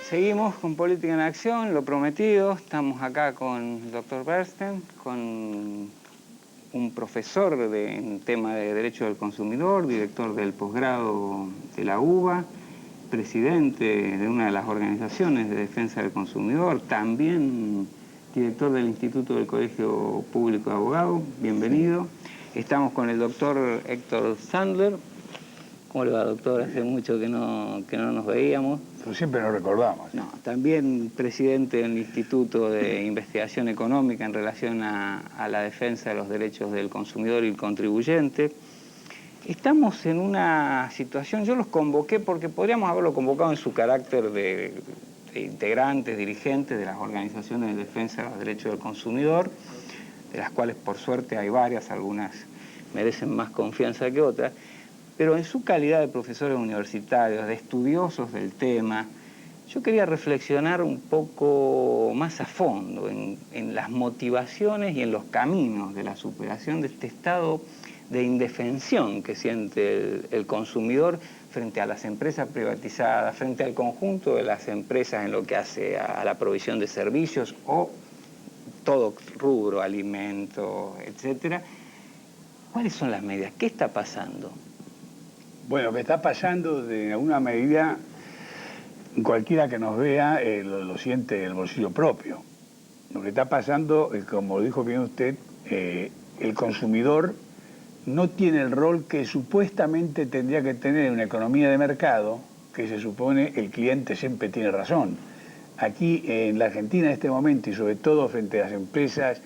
Seguimos con Política en Acción, lo prometido. Estamos acá con el doctor Bernstein, con un profesor en tema de Derecho del Consumidor, director del posgrado de la UBA, presidente de una de las organizaciones de defensa del consumidor, también director del Instituto del Colegio Público de Abogados. Bienvenido. Estamos con el doctor Héctor Sandler. ¿Cómo le va, doctor? Hace mucho que no nos veíamos. Pero siempre nos recordamos. No, también presidente del Instituto de Investigación Económica en relación a la defensa de los derechos del consumidor y el contribuyente. Estamos en una situación, yo los convoqué porque podríamos haberlo convocado en su carácter de integrantes, dirigentes de las organizaciones de defensa de los derechos del consumidor, de las cuales por suerte hay varias, algunas merecen más confianza que otras, pero en su calidad de profesores universitarios, de estudiosos del tema, yo quería reflexionar un poco más a fondo en las motivaciones y en los caminos de la superación de este estado de indefensión que siente el consumidor frente a las empresas privatizadas, frente al conjunto de las empresas en lo que hace a la provisión de servicios o todo rubro, alimentos, etcétera. ¿Cuáles son las medidas? ¿Qué está pasando? Bueno, lo que está pasando de alguna medida, cualquiera que nos vea lo siente en el bolsillo propio. Lo que está pasando, como dijo bien usted, el consumidor no tiene el rol que supuestamente tendría que tener en una economía de mercado, que se supone el cliente siempre tiene razón. Aquí en la Argentina en este momento, y sobre todo frente a las empresas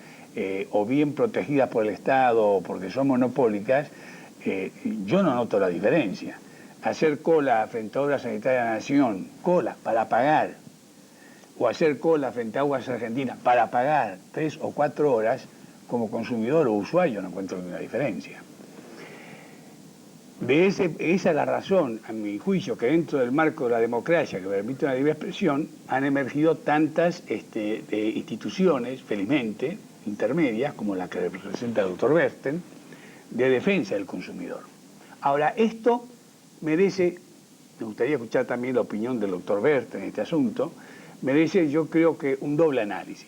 o bien protegidas por el Estado o porque son monopólicas, yo no noto la diferencia. Hacer cola frente a Obras Sanitarias de la Nación, cola para pagar, o hacer cola frente a Aguas Argentinas para pagar 3 o 4 horas, como consumidor o usuario no encuentro ninguna diferencia. Esa es la razón, a mi juicio, que dentro del marco de la democracia que permite una libre expresión, han emergido tantas instituciones, felizmente, intermedias, como la que representa el doctor Bernstein, de defensa del consumidor. Ahora, esto merece, me gustaría escuchar también la opinión del doctor Bernstein en este asunto, merece, yo creo que, un doble análisis.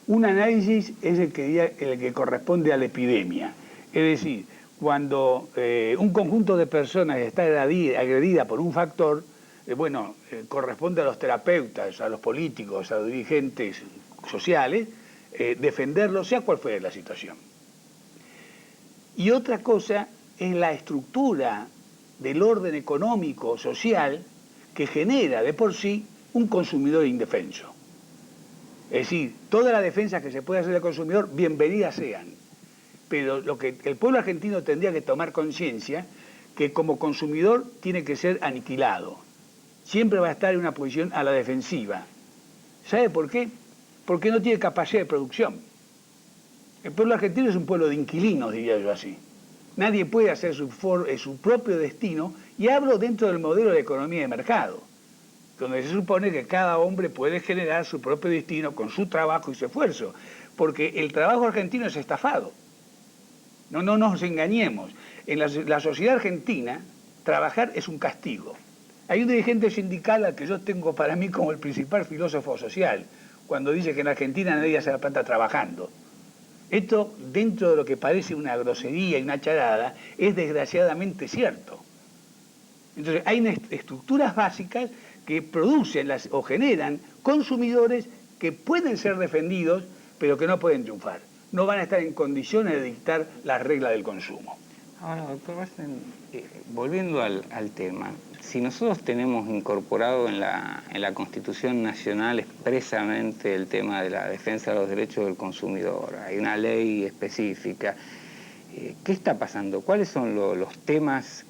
Un análisis es el que corresponde a la epidemia, es decir, cuando un conjunto de personas está agredida por un factor, corresponde a los terapeutas, a los políticos, a los dirigentes sociales, defenderlos, sea cual fuere la situación. Y otra cosa es la estructura del orden económico, social, que genera de por sí un consumidor indefenso. Es decir, todas las defensas que se puede hacer del consumidor, bienvenidas sean. Pero lo que el pueblo argentino tendría que tomar conciencia, que como consumidor tiene que ser aniquilado. Siempre va a estar en una posición a la defensiva. ¿Sabe por qué? Porque no tiene capacidad de producción. El pueblo argentino es un pueblo de inquilinos, diría yo así. Nadie puede hacer su propio destino, y hablo dentro del modelo de economía de mercado, donde se supone que cada hombre puede generar su propio destino con su trabajo y su esfuerzo, porque el trabajo argentino es estafado. No nos engañemos. En la sociedad argentina, trabajar es un castigo. Hay un dirigente sindical al que yo tengo para mí como el principal filósofo social, cuando dice que en Argentina nadie hace la plata trabajando. Esto, dentro de lo que parece una grosería y una charada, es desgraciadamente cierto. Entonces, hay estructuras básicas que producen o generan consumidores que pueden ser defendidos, pero que no pueden triunfar. No van a estar en condiciones de dictar las reglas del consumo. Ahora, doctor Bernstein, volviendo al tema, si nosotros tenemos incorporado en la Constitución Nacional expresamente el tema de la defensa de los derechos del consumidor, hay una ley específica, ¿qué está pasando? ¿Cuáles son los temas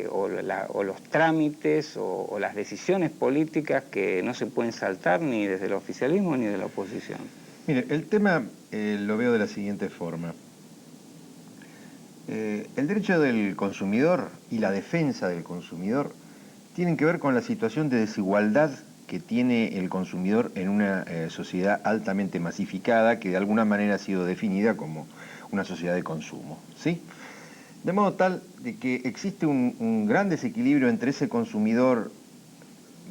o los trámites o las decisiones políticas que no se pueden saltar ni desde el oficialismo ni de la oposición? Mire, el tema lo veo de la siguiente forma. El derecho del consumidor y la defensa del consumidor tienen que ver con la situación de desigualdad que tiene el consumidor en una sociedad altamente masificada que de alguna manera ha sido definida como una sociedad de consumo, ¿sí? De modo tal de que existe un gran desequilibrio entre ese consumidor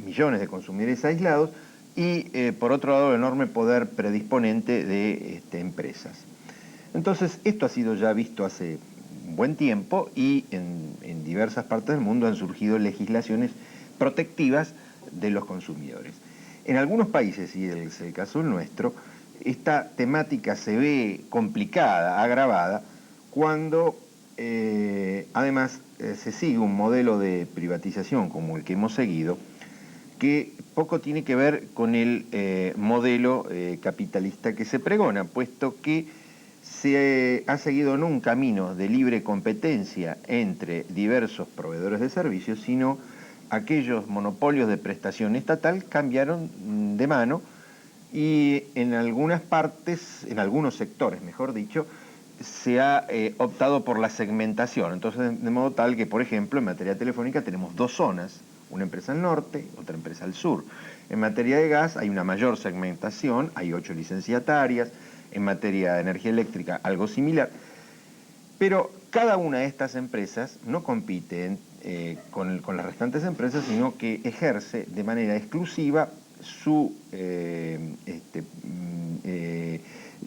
millones de consumidores aislados y, por otro lado, el enorme poder predisponente de empresas. Entonces, esto ha sido ya visto hace un buen tiempo y en diversas partes del mundo han surgido legislaciones protectivas de los consumidores. En algunos países, y es el caso nuestro, esta temática se ve complicada, agravada, cuando además se sigue un modelo de privatización como el que hemos seguido, que poco tiene que ver con el modelo capitalista que se pregona, puesto que se ha seguido no un camino de libre competencia entre diversos proveedores de servicios, sino aquellos monopolios de prestación estatal cambiaron de mano y en algunas partes, en algunos sectores, mejor dicho, se ha optado por la segmentación. Entonces, de modo tal que, por ejemplo, en materia telefónica tenemos dos zonas, una empresa al norte, otra empresa al sur. En materia de gas hay una mayor segmentación, hay 8 licenciatarias, en materia de energía eléctrica algo similar, pero cada una de estas empresas no compite con las restantes empresas, sino que ejerce de manera exclusiva su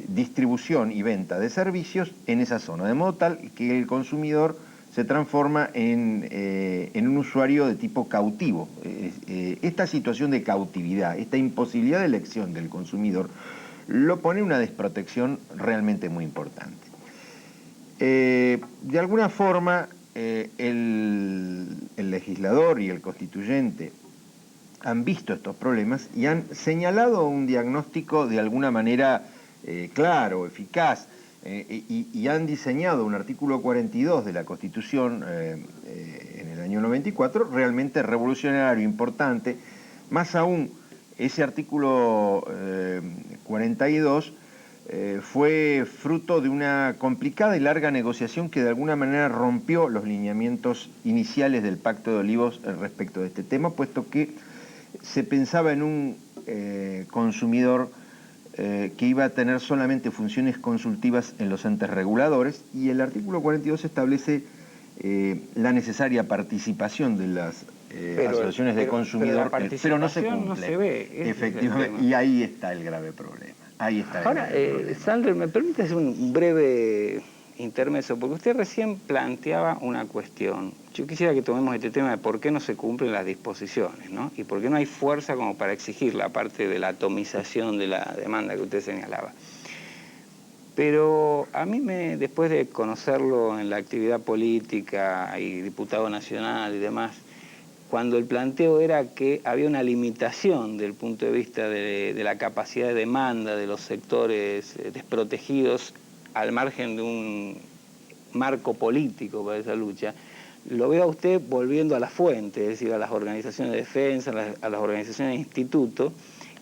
distribución y venta de servicios en esa zona, de modo tal que el consumidor se transforma en un usuario de tipo cautivo. Esta situación de cautividad, esta imposibilidad de elección del consumidor, lo pone en una desprotección realmente muy importante. De alguna forma, el legislador y el constituyente han visto estos problemas y han señalado un diagnóstico de alguna manera claro, eficaz, y han diseñado un artículo 42 de la Constitución en el año 94 realmente revolucionario, importante. Más aún, ese artículo 42 fue fruto de una complicada y larga negociación que de alguna manera rompió los lineamientos iniciales del Pacto de Olivos respecto de este tema, puesto que se pensaba en un consumidor que iba a tener solamente funciones consultivas en los entes reguladores, y el artículo 42 establece la necesaria participación de las asociaciones de consumidor, pero no se cumple. No se ve. Efectivamente, y ahí está el grave problema. Ahí está Ahora, Sandro, ¿me permite hacer un breve intermeso? Porque usted recién planteaba una cuestión. Yo quisiera que tomemos este tema de por qué no se cumplen las disposiciones, ¿no? Y por qué no hay fuerza como para exigir la parte de la atomización de la demanda que usted señalaba. Pero a mí, después de conocerlo en la actividad política y diputado nacional y demás, cuando el planteo era que había una limitación del punto de vista de la capacidad de demanda de los sectores desprotegidos al margen de un marco político para esa lucha, lo veo a usted volviendo a la fuente, es decir, a las organizaciones de defensa, a las organizaciones de instituto,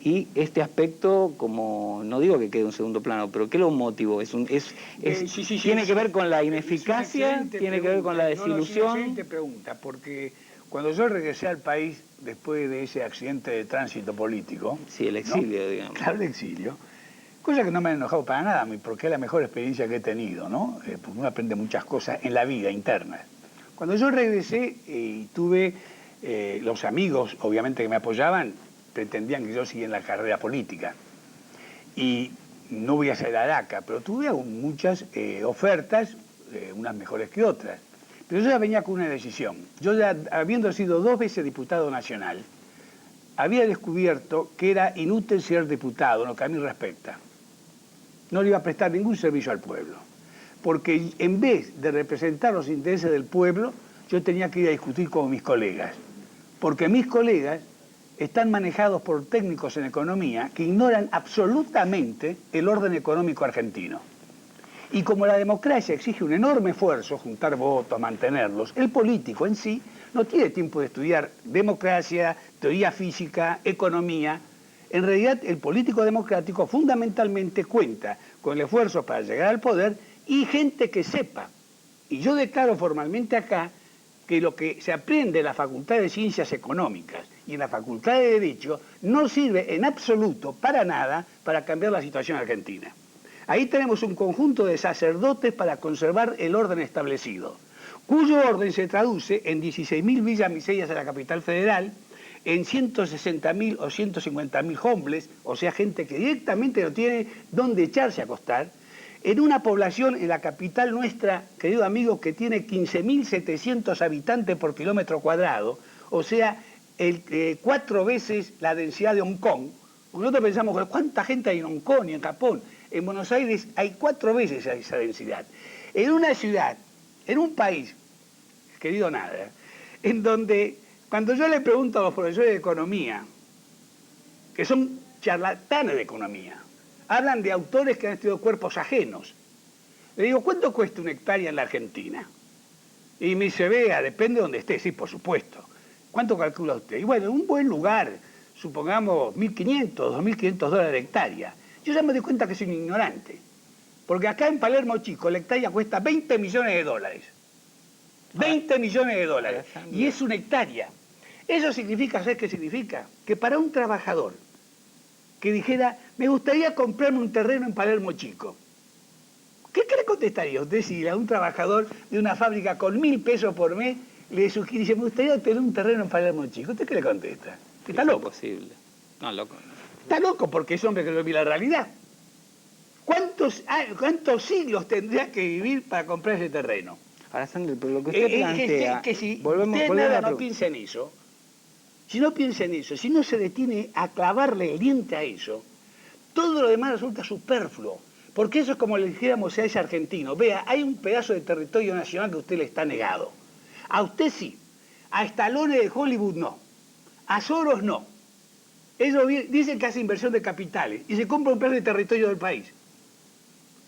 y este aspecto, como no digo que quede en un segundo plano, pero ¿qué lo motivó? ¿Tiene que ver con la ineficacia? ¿Tiene que ver con la desilusión? No, es una excelente pregunta, porque cuando yo regresé al país después de ese accidente de tránsito político... Sí, el exilio, ¿no? digamos. Claro, el exilio. Cosa que no me ha enojado para nada, porque es la mejor experiencia que he tenido, ¿no? Porque uno aprende muchas cosas en la vida interna. Cuando yo regresé y tuve los amigos, obviamente, que me apoyaban, pretendían que yo siguiera en la carrera política. Y no voy a ser araca, pero tuve muchas ofertas, unas mejores que otras. Pero yo ya venía con una decisión. Yo ya, habiendo sido 2 veces diputado nacional, había descubierto que era inútil ser diputado, en lo que a mí respecta. No le iba a prestar ningún servicio al pueblo. Porque en vez de representar los intereses del pueblo, yo tenía que ir a discutir con mis colegas. Porque mis colegas están manejados por técnicos en economía que ignoran absolutamente el orden económico argentino. Y como la democracia exige un enorme esfuerzo, juntar votos, mantenerlos, el político en sí no tiene tiempo de estudiar democracia, teoría física, economía. En realidad, el político democrático fundamentalmente cuenta con el esfuerzo para llegar al poder y gente que sepa. Y yo declaro formalmente acá que lo que se aprende en la Facultad de Ciencias Económicas y en la Facultad de Derecho no sirve en absoluto para nada para cambiar la situación argentina. Ahí tenemos un conjunto de sacerdotes para conservar el orden establecido, cuyo orden se traduce en 16.000 villas miserias de la capital federal, en 160.000 o 150.000 homeless, o sea, gente que directamente no tiene dónde echarse a acostar, en una población en la capital nuestra, querido amigo, que tiene 15.700 habitantes por kilómetro cuadrado, o sea, 4 veces la densidad de Hong Kong. Nosotros pensamos, ¿cuánta gente hay en Hong Kong y en Japón? En Buenos Aires hay 4 veces esa densidad. En una ciudad, en un país, querido nada, en donde cuando yo le pregunto a los profesores de economía, que son charlatanes de economía, hablan de autores que han estudiado cuerpos ajenos. Le digo, ¿cuánto cuesta una hectárea en la Argentina? Y me dice, vea, depende de donde esté, sí, por supuesto. ¿Cuánto calcula usted? Y bueno, en un buen lugar, supongamos 1.500, 2.500 dólares de hectárea. Yo ya me doy cuenta que soy un ignorante. Porque acá en Palermo Chico la hectárea cuesta 20 millones de dólares. 20 millones de dólares. Y es una hectárea. Eso significa, ¿sabes qué significa? Que para un trabajador que dijera, me gustaría comprarme un terreno en Palermo Chico, ¿qué le contestaría usted si a un trabajador de una fábrica con 1.000 pesos por mes le sugiere, dice, me gustaría tener un terreno en Palermo Chico? ¿Usted qué le contesta? Que está loco. Es imposible. No, loco. Está loco porque es hombre que no vive la realidad. ¿Cuántos siglos tendría que vivir para comprar ese terreno? Ahora, Sandro, pero lo que usted plantea... Que si volvemos usted a nada la no piensa en eso, si no piensa en eso, si no se detiene a clavarle el diente a eso, todo lo demás resulta superfluo. Porque eso es como le dijéramos a ese argentino, vea, hay un pedazo de territorio nacional que a usted le está negado. A usted sí, a Stallone de Hollywood no, a Soros no. Ellos dicen que hace inversión de capitales y se compra un pedazo de territorio del país.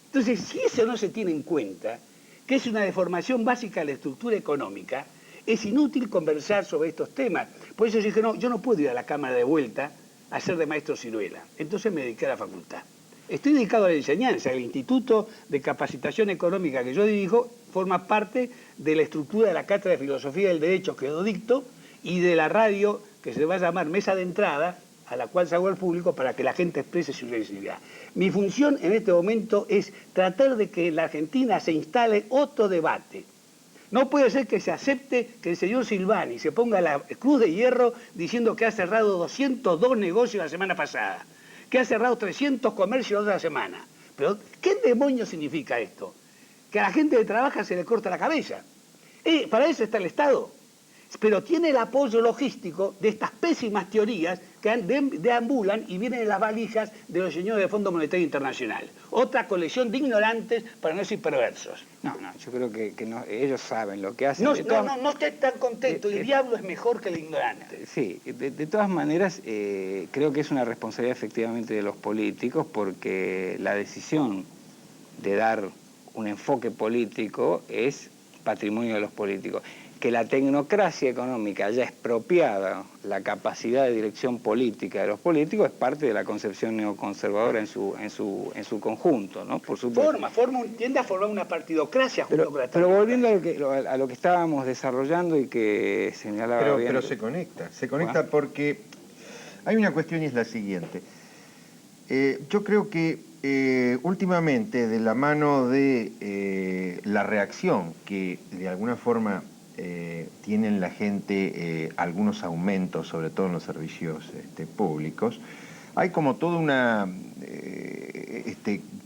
Entonces, si eso no se tiene en cuenta, que es una deformación básica de la estructura económica, es inútil conversar sobre estos temas. Por eso yo dije, no, yo no puedo ir a la Cámara de vuelta a ser de maestro ciruela. Entonces me dediqué a la facultad. Estoy dedicado a la enseñanza. El Instituto de Capacitación Económica que yo dirijo forma parte de la estructura de la Cátedra de Filosofía del Derecho que yo dicto y de la radio que se va a llamar Mesa de Entrada, a la cual salgo al público para que la gente exprese su sensibilidad. Mi función en este momento es tratar de que en la Argentina se instale otro debate. No puede ser que se acepte que el señor Silvani se ponga la cruz de hierro diciendo que ha cerrado 202 negocios la semana pasada, que ha cerrado 300 comercios la otra semana. Pero, ¿qué demonios significa esto? Que a la gente que trabaja se le corta la cabeza. Para eso está el Estado. Pero tiene el apoyo logístico de estas pésimas teorías que deambulan y vienen en las valijas de los señores del Fondo Monetario Internacional. Otra colección de ignorantes, para no decir perversos. No, yo creo que no, ellos saben lo que hacen. No esté tan contento, el diablo es mejor que el ignorante. Sí, de todas maneras, creo que es una responsabilidad efectivamente de los políticos, porque la decisión de dar un enfoque político es patrimonio de los políticos. Que la tecnocracia económica haya expropiado la capacidad de dirección política de los políticos es parte de la concepción neoconservadora en su conjunto, ¿no? Por supuesto. Tiende a formar una partidocracia junto con la pero volviendo a lo que estábamos desarrollando y que señalaba bien... Pero se conecta porque hay una cuestión y es la siguiente. Yo creo que últimamente, de la mano de la reacción que de alguna forma tienen la gente algunos aumentos, sobre todo en los servicios públicos, hay como toda una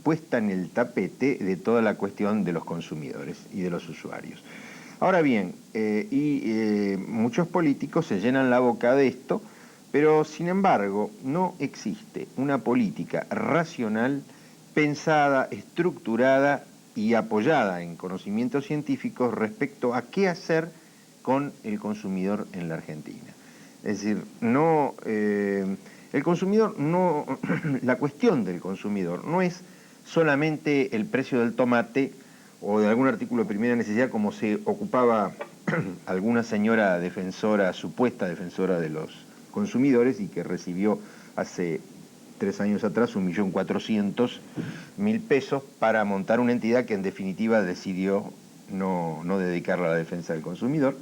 puesta en el tapete de toda la cuestión de los consumidores y de los usuarios. Ahora bien, muchos políticos se llenan la boca de esto, pero sin embargo no existe una política racional, pensada, estructurada y apoyada en conocimientos científicos respecto a qué hacer con el consumidor en la Argentina. Es decir, el consumidor no, la cuestión del consumidor no es solamente el precio del tomate o de algún artículo de primera necesidad, como se ocupaba alguna señora defensora, supuesta defensora de los consumidores, y que recibió hace 3 años atrás 1.400.000 pesos para montar una entidad que en definitiva decidió no dedicarla a la defensa del consumidor.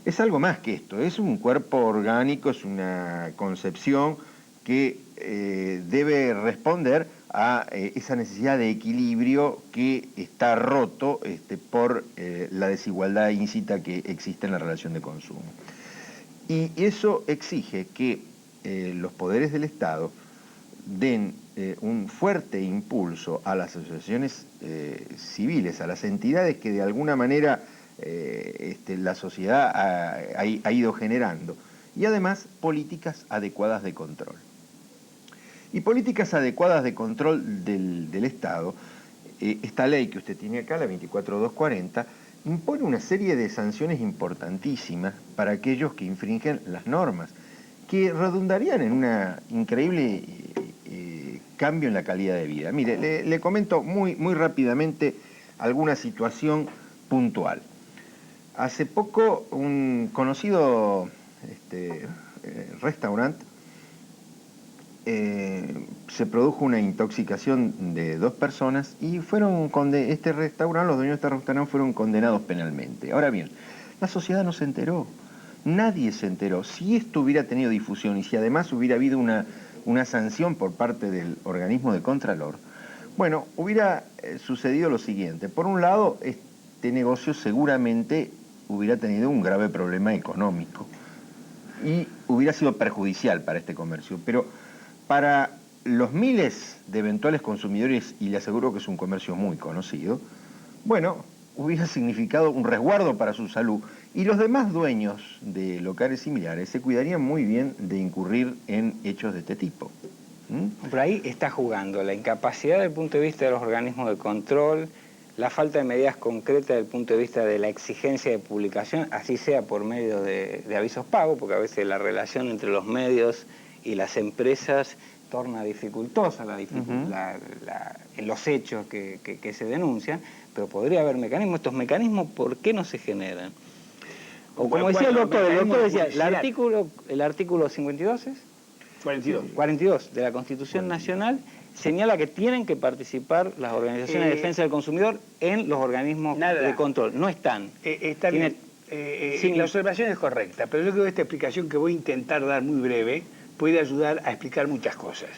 Es algo más que esto, es un cuerpo orgánico, es una concepción que debe responder a esa necesidad de equilibrio que está roto por la desigualdad íncita que existe en la relación de consumo. Y eso exige que los poderes del Estado den un fuerte impulso a las asociaciones civiles, a las entidades que de alguna manera la sociedad ha ido generando, y además políticas adecuadas de control. Y políticas adecuadas de control del Estado, esta ley que usted tiene acá, la 24240, impone una serie de sanciones importantísimas para aquellos que infringen las normas, que redundarían en un increíble cambio en la calidad de vida. Mire, le comento muy rápidamente alguna situación puntual. Hace poco un conocido restaurante se produjo una intoxicación de 2 personas y los dueños de este restaurante fueron condenados penalmente. Ahora bien, la sociedad no se enteró, nadie se enteró. Si esto hubiera tenido difusión y si además hubiera habido una sanción por parte del organismo de Contralor, bueno, hubiera sucedido lo siguiente. Por un lado, este negocio seguramente hubiera tenido un grave problema económico y hubiera sido perjudicial para este comercio, pero para los miles de eventuales consumidores, y le aseguro que es un comercio muy conocido, bueno, hubiera significado un resguardo para su salud, y los demás dueños de locales similares se cuidarían muy bien de incurrir en hechos de este tipo. Por ahí está jugando la incapacidad desde el punto de vista de los organismos de control, la falta de medidas concretas desde el punto de vista de la exigencia de publicación, así sea por medio de avisos pagos, porque a veces la relación entre los medios y las empresas torna dificultosa en los hechos que se denuncian, pero podría haber mecanismos. Estos mecanismos, ¿por qué no se generan? O como decía el doctor decía, el artículo 52 es 42 de la Constitución Nacional señala que tienen que participar las organizaciones de defensa del consumidor en los organismos de control. No están. Está bien. La observación es correcta, pero yo creo que esta explicación que voy a intentar dar muy breve puede ayudar a explicar muchas cosas.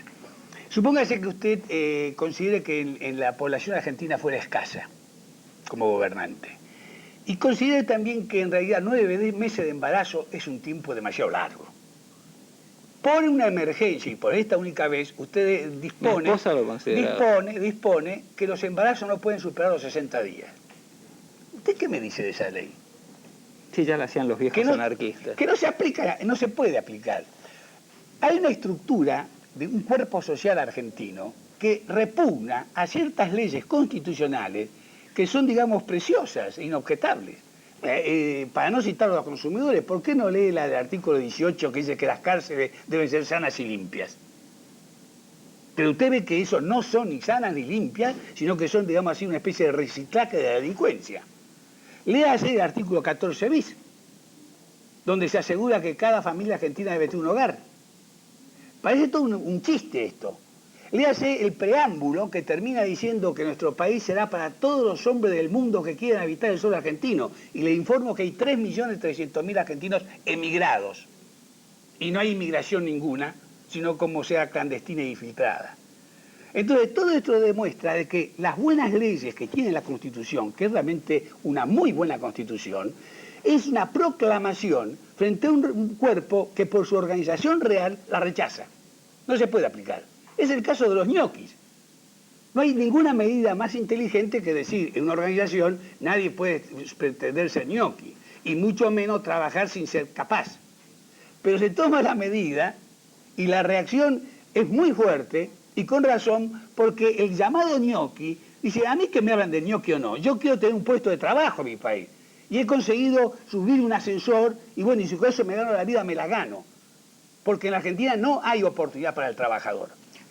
Supóngase que usted considere que en la población argentina fuera escasa como gobernante. Y considere también que en realidad 9 meses de embarazo es un tiempo demasiado largo. Por una emergencia y por esta única vez, usted dispone que los embarazos no pueden superar los 60 días. ¿Usted qué me dice de esa ley? Sí, ya la hacían los viejos anarquistas. Que no se aplica, no se puede aplicar. Hay una estructura de un cuerpo social argentino que repugna a ciertas leyes constitucionales que son, digamos, preciosas e inobjetables. Para no citar a los consumidores, ¿por qué no lee la del artículo 18 que dice que las cárceles deben ser sanas y limpias? Pero usted ve que eso no son ni sanas ni limpias, sino que son, digamos así, una especie de reciclaje de la delincuencia. Léase el artículo 14 bis, donde se asegura que cada familia argentina debe tener un hogar. Parece todo un chiste esto. Léase el preámbulo que termina diciendo que nuestro país será para todos los hombres del mundo que quieran habitar el suelo argentino. Y le informo que hay 3.300.000 argentinos emigrados. Y no hay inmigración ninguna, sino como sea clandestina y filtrada. Entonces, todo esto demuestra de que las buenas leyes que tiene la Constitución, que es realmente una muy buena Constitución, es una proclamación frente a un cuerpo que por su organización real la rechaza. No se puede aplicar. Es el caso de los ñoquis. No hay ninguna medida más inteligente que decir, en una organización nadie puede pretender ser ñoqui, y mucho menos trabajar sin ser capaz. Pero se toma la medida y la reacción es muy fuerte, y con razón, porque el llamado ñoqui dice, a mí que me hablan de ñoqui o no, yo quiero tener un puesto de trabajo en mi país. Y he conseguido subir un ascensor, y bueno, y si con eso me gano la vida, me la gano. Porque en la Argentina no hay oportunidad para el trabajador.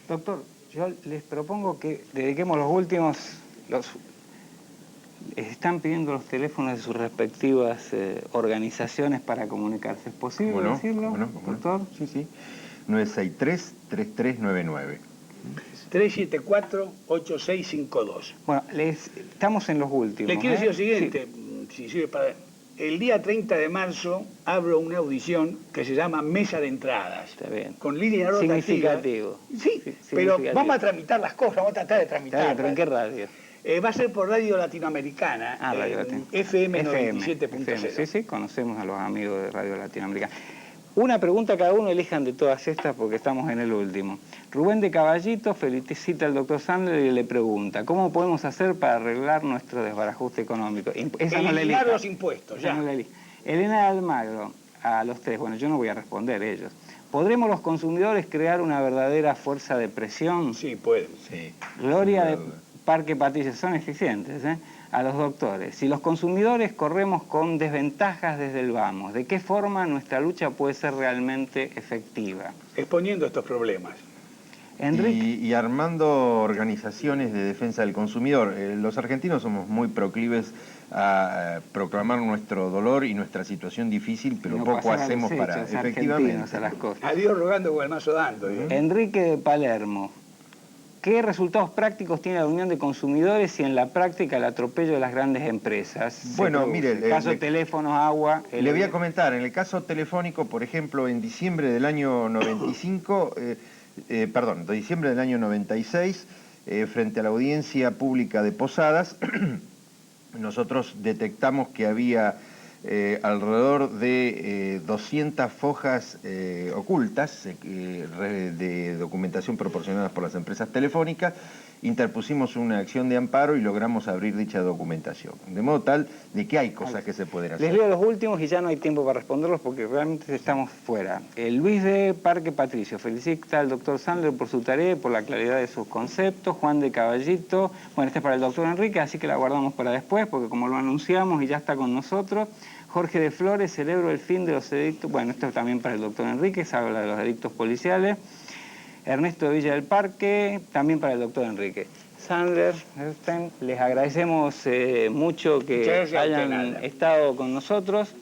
Doctor, yo les propongo que dediquemos los últimos... Están pidiendo los teléfonos de sus respectivas organizaciones para comunicarse. ¿Es posible decirlo, doctor? Sí. 963-3399. 374-8652. Bueno, estamos en los últimos. Le quiero decir lo siguiente, si sirve para... El día 30 de marzo abro una audición que se llama Mesa de Entradas. Está bien. Con línea rotativa. Significativo. Sí, pero vamos a tramitar las cosas, vamos a tratar de tramitarlas. ¿Pero en qué radio? Va a ser por Radio Latinoamericana, Radio Latinoamericana. FM 97.0. Sí, conocemos a los amigos de Radio Latinoamericana. Una pregunta cada uno, elijan de todas estas porque estamos en el último. Rubén de Caballito felicita al doctor Sandler y le pregunta, ¿cómo podemos hacer para arreglar nuestro desbarajuste económico? Eliminar los impuestos, ya. Elena de Almagro, a los tres, bueno, yo no voy a responder ellos. ¿Podremos los consumidores crear una verdadera fuerza de presión? Sí, pueden. Sí. Gloria de Parque Patricia, son eficientes, ¿eh? A los doctores. Si los consumidores corremos con desventajas desde el vamos, ¿de qué forma nuestra lucha puede ser realmente efectiva? Exponiendo estos problemas. Y armando organizaciones de defensa del consumidor. Los argentinos somos muy proclives a proclamar nuestro dolor y nuestra situación difícil, pero no poco hacemos para efectivamente. A las cosas. A Dios rogando con el mazo dando. Enrique de Palermo. ¿Qué resultados prácticos tiene la unión de consumidores y en la práctica el atropello de las grandes empresas? Bueno, mire... El caso teléfonos, agua... Le voy a comentar, en el caso telefónico, por ejemplo, en diciembre del año 95... de diciembre del año 96, frente a la audiencia pública de Posadas, nosotros detectamos que había alrededor de 200 fojas ocultas de documentación proporcionadas por las empresas telefónicas. Interpusimos una acción de amparo y logramos abrir dicha documentación. De modo tal de que hay cosas que se pueden hacer. Les leo los últimos y ya no hay tiempo para responderlos porque realmente estamos fuera. Luis de Parque Patricio felicita al doctor Sandler por su tarea y por la claridad de sus conceptos. Juan de Caballito, bueno, este es para el doctor Enrique, así que la guardamos para después porque como lo anunciamos y ya está con nosotros. Jorge de Flores, celebro el fin de los edictos, bueno, esto también para el doctor Enrique, se habla de los edictos policiales. Ernesto de Villa del Parque, también para el doctor Enrique. Sandler, les agradecemos mucho que hayan estado con nosotros.